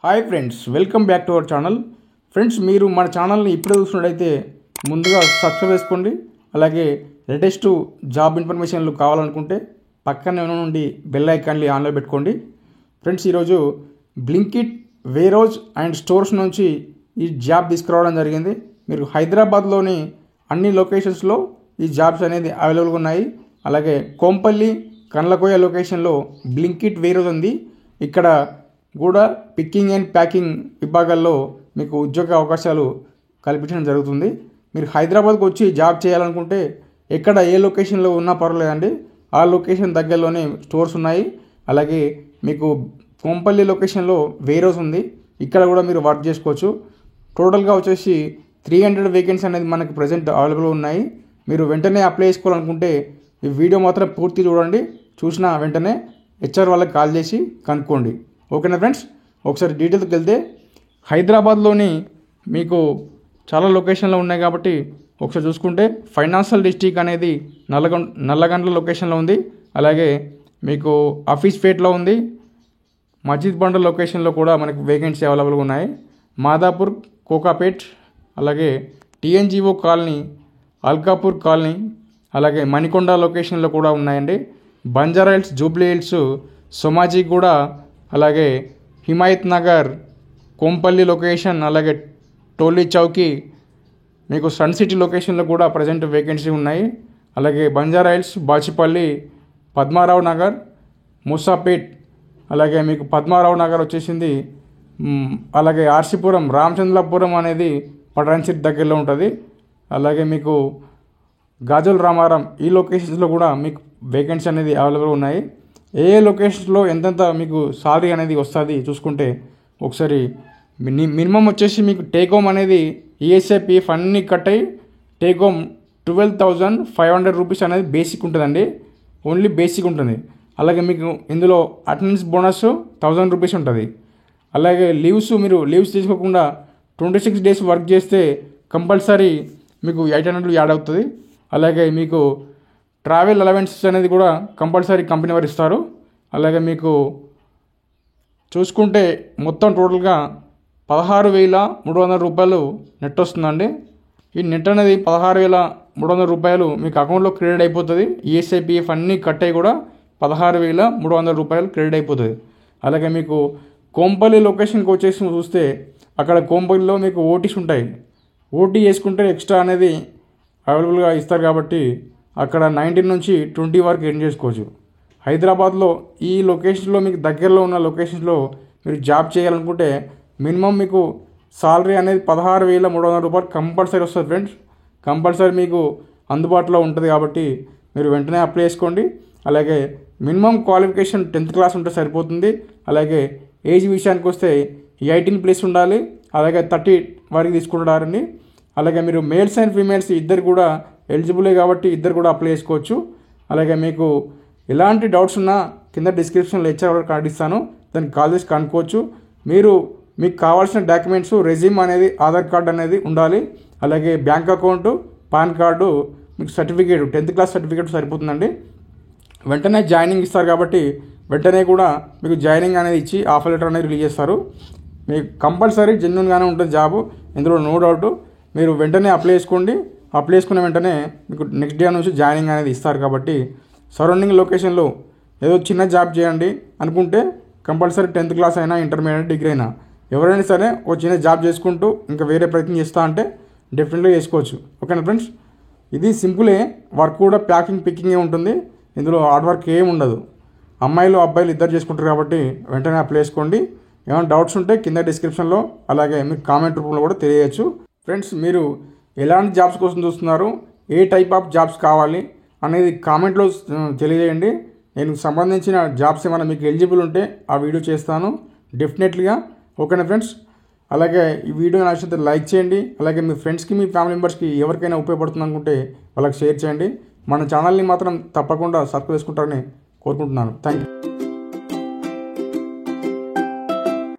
Hi friends, welcome back to our channel. Friends, మీరు మన ఛానల్ని ఇప్పుడే చూసినట్టయితే ముందుగా సబ్స్క్రైబ్ చేసుకోండి. అలాగే లేటెస్ట్ జాబ్ ఇన్ఫర్మేషన్లు కావాలనుకుంటే పక్కనే నుండి బెల్ ఐకాన్ని ఆన్లో పెట్టుకోండి. ఫ్రెండ్స్, ఈరోజు బ్లింకిట్ వేరోజ్ అండ్ స్టోర్స్ నుంచి ఈ జాబ్ తీసుకురావడం జరిగింది. మీరు హైదరాబాద్లోని అన్ని లొకేషన్స్లో ఈ జాబ్స్ అనేది అవైలబుల్గా ఉన్నాయి. అలాగే కోంపల్లి, కండ్లకోయ లొకేషన్లో బ్లింకిట్ వేరోజ్ ఉంది. ఇక్కడ కూడా పికింగ్ అండ్ ప్యాకింగ్ విభాగాల్లో మీకు ఉద్యోగ అవకాశాలు కల్పించడం జరుగుతుంది. మీరు హైదరాబాద్కి వచ్చి జాబ్ చేయాలనుకుంటే ఎక్కడ ఏ లొకేషన్లో ఉన్నా పర్వాలేదండి, ఆ లొకేషన్ దగ్గరలోనే స్టోర్స్ ఉన్నాయి. అలాగే మీకు కోంపల్లి లొకేషన్లో వేరోస్ ఉంది, ఇక్కడ కూడా మీరు వర్క్ చేసుకోవచ్చు. టోటల్గా వచ్చేసి 300 వేకెన్సీ అనేది మనకు ప్రజెంట్ అవైలబుల్ ఉన్నాయి. మీరు వెంటనే అప్లై చేసుకోవాలనుకుంటే ఈ వీడియో మాత్రం పూర్తి చూడండి. చూసిన వెంటనే హెచ్ఆర్ వాళ్ళకి కాల్ చేసి కనుక్కోండి. ఓకేనా ఫ్రెండ్స్, ఒకసారి డీటెయిల్కి వెళ్తే హైదరాబాద్లోని మీకు చాలా లొకేషన్లు ఉన్నాయి కాబట్టి ఒకసారి చూసుకుంటే ఫైనాన్షియల్ డిస్ట్రిక్ట్ అనేది నల్లగండ్ల లొకేషన్లో ఉంది. అలాగే మీకు ఆఫీస్ పేట్లో ఉంది. మస్జిద్ బండల్ లొకేషన్లో కూడా మనకు వేకెన్సీ అవైలబుల్గా ఉన్నాయి. మాదాపూర్, కోకాపేట్, అలాగే టీఎన్జిఓ కాలనీ, అల్కాపూర్ కాలనీ, అలాగే మణికొండ లొకేషన్లో కూడా ఉన్నాయండి. Banjara hills, Jubilee hills, Somajiguda, అలాగే హిమాయత్ నగర్, కోంపల్లి లొకేషన్, అలాగే టోలీ చౌకీ, మీకు సన్ సిటీ లొకేషన్లో కూడా ప్రజెంట్ వేకెన్సీ ఉన్నాయి. అలాగే బంజారా హిల్స్, బాచిపల్లి, పద్మారావు నగర్, మూసాపేట్, అలాగే మీకు పద్మారావు నగర్ వచ్చేసింది. అలాగే ఆర్సీపురం, రామచంద్రపురం అనేది పటాన్చెరు దగ్గరలో ఉంటుంది. అలాగే మీకు గాజుల రామారం, ఈ లొకేషన్స్లో కూడా మీకు వేకెన్సీ అనేది అవైలబుల్ ఉన్నాయి. ఏ లొకేషన్స్లో ఎంతెంత మీకు సాలరీ అనేది వస్తుంది చూసుకుంటే ఒకసారి మినిమం వచ్చేసి మీకు టేక్ హోమ్ అనేది ఈఎస్ఐ పిఎఫ్ అన్నీ కట్ అయ్యి టేక్ హోమ్ 12,500 రూపీస్ అనేది బేసిక్ ఉంటుందండి. ఓన్లీ బేసిక్ ఉంటుంది. అలాగే మీకు ఇందులో అటెండెన్స్ బోనస్ 1000 రూపీస్ ఉంటుంది. అలాగే మీరు లీవ్స్ తీసుకోకుండా 26 డేస్ వర్క్ చేస్తే కంపల్సరీ మీకు 800 యాడ్ అవుతుంది. అలాగే మీకు ట్రావెల్ అలవెన్సెస్ అనేది కూడా కంపల్సరీ కంపెనీ వారు ఇస్తారు. అలాగే మీకు చూసుకుంటే మొత్తం టోటల్గా 16,300 రూపాయలు నెట్ వస్తుందండి. ఈ నెట్ అనేది 16,300 రూపాయలు మీకు అకౌంట్లో క్రెడిట్ అయిపోతుంది. ఈఎస్ఐ పిఎఫ్ అన్నీ కట్ అయ్యి కూడా 16,300 రూపాయలు క్రెడిట్ అయిపోతుంది. అలాగే మీకు కోంపల్లి లొకేషన్కి వచ్చేసి చూస్తే అక్కడ కోంపల్లిలో మీకు ఓటీస్ ఉంటాయి. ఓటీ చేసుకుంటే ఎక్స్ట్రా అనేది అవైలబుల్గా ఇస్తారు కాబట్టి అక్కడ 19 నుంచి 20 వరకు ఎర్న్ చేసుకోవచ్చు. హైదరాబాద్లో ఈ లొకేషన్లో మీకు దగ్గరలో ఉన్న లొకేషన్స్లో మీరు జాబ్ చేయాలనుకుంటే మినిమం మీకు సాలరీ అనేది 16,300 రూపాయలు కంపల్సరీ వస్తుంది ఫ్రెండ్స్. కంపల్సరీ మీకు అందుబాటులో ఉంటుంది కాబట్టి మీరు వెంటనే అప్లై చేసుకోండి. అలాగే మినిమం క్వాలిఫికేషన్ 10th క్లాస్ ఉంటే సరిపోతుంది. అలాగే ఏజ్ విషయానికి వస్తే 18+ ఉండాలి. అలాగే 30 వరకు తీసుకుంటారండి. అలాగే మీరు మేల్స్ అండ్ ఫీమేల్స్ ఇద్దరు కూడా ఎలిజిబులే కాబట్టి ఇద్దరు కూడా అప్లై చేసుకోవచ్చు. అలాగే మీకు ఎలాంటి డౌట్స్ ఉన్నా కింద డిస్క్రిప్షన్లో హెచ్ఆర్ కార్డు ఇస్తాను, దానికి కాల్ చేసి కనుక్కోవచ్చు. మీకు కావాల్సిన డాక్యుమెంట్స్ రెజ్యూమ్ అనేది, ఆధార్ కార్డు అనేది ఉండాలి. అలాగే బ్యాంక్ అకౌంటు, పాన్ కార్డు, మీకు సర్టిఫికేట్ 10th క్లాస్ సర్టిఫికేట్ సరిపోతుందండి. వెంటనే జాయినింగ్ ఇస్తారు కాబట్టి వెంటనే కూడా మీకు జాయినింగ్ అనేది ఇచ్చి ఆఫర్ లెటర్ అనేది రిలీజ్ చేస్తారు. మీకు కంపల్సరీ జెన్యూన్గానే ఉంటుంది జాబు, ఇందులో నో డౌట్. మీరు వెంటనే అప్లై చేసుకోండి. అప్లై చేసుకున్న వెంటనే మీకు నెక్స్ట్ డే నుంచి జాయినింగ్ అనేది ఇస్తారు కాబట్టి సరౌండింగ్ లొకేషన్లో ఏదో చిన్న జాబ్ చేయండి అనుకుంటే కంపల్సరీ 10th క్లాస్ అయినా, ఇంటర్మీడియట్, డిగ్రీ అయినా ఎవరైనా సరే ఒక చిన్న జాబ్ చేసుకుంటూ ఇంకా వేరే ప్రయత్నం చేస్తా అంటే డెఫినెట్గా చేసుకోవచ్చు. ఓకేనా ఫ్రెండ్స్, ఇది సింపులే. వర్క్ కూడా ప్యాకింగ్, పికింగే ఉంటుంది. ఇందులో హార్డ్ వర్క్ ఏమి ఉండదు. అమ్మాయిలు అబ్బాయిలు ఇద్దరు చేసుకుంటారు కాబట్టి వెంటనే అప్లై చేసుకోండి. ఏమైనా డౌట్స్ ఉంటే కింద డిస్క్రిప్షన్లో అలాగే మీకు కామెంట్ రూపంలో కూడా తెలియచ్చు. ఫ్రెండ్స్, మీరు ఎలాంటి జాబ్స్ కోసం చూస్తున్నారు, ఏ టైప్ ఆఫ్ జాబ్స్ కావాలి అనేది కామెంట్లో తెలియజేయండి. నేను సంబంధించిన జాబ్స్ ఏమైనా మీకు ఎలిజిబుల్ ఉంటే ఆ వీడియో చేస్తాను డెఫినెట్లీగా. ఓకేనా ఫ్రెండ్స్, అలాగే ఈ వీడియో నచ్చితే లైక్ చేయండి. అలాగే మీ ఫ్రెండ్స్కి, మీ ఫ్యామిలీ మెంబర్స్కి ఎవరికైనా ఉపయోగపడుతుంది అనుకుంటే వాళ్ళకి షేర్ చేయండి. మన ఛానల్ని మాత్రం తప్పకుండా సబ్స్క్రైబ్ చేసుకుంటారని కోరుకుంటున్నాను. Thank you.